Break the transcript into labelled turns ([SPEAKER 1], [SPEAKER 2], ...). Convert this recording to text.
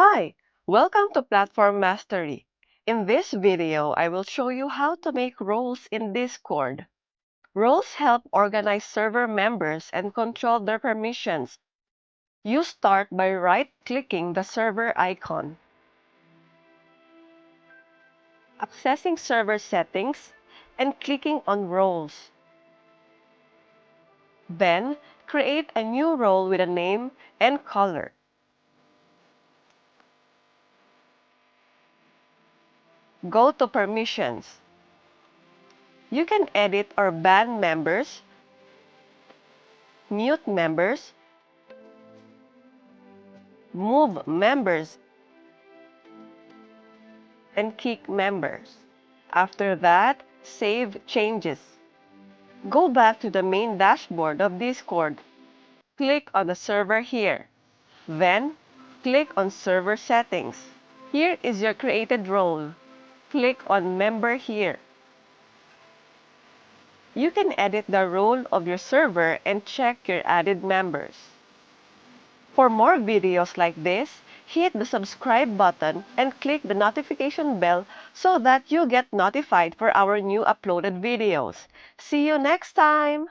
[SPEAKER 1] Hi, welcome to Platform Mastery. In this video, I will show you how to make roles in Discord. Roles help organize server members and control their permissions. You start by right-clicking the server icon, accessing server settings, and clicking on Roles. Then, create a new role with a name and color. Go to Permissions. You can edit or ban members, mute members, move members, and kick members. After that, save changes. Go back to the main dashboard of Discord. Click on the server here. Then, click on Server Settings. Here is your created role. Click on Member here. You can edit the role of your server and check your added members. For more videos like this, hit the subscribe button and click the notification bell so that you get notified for our new uploaded videos. See you next time!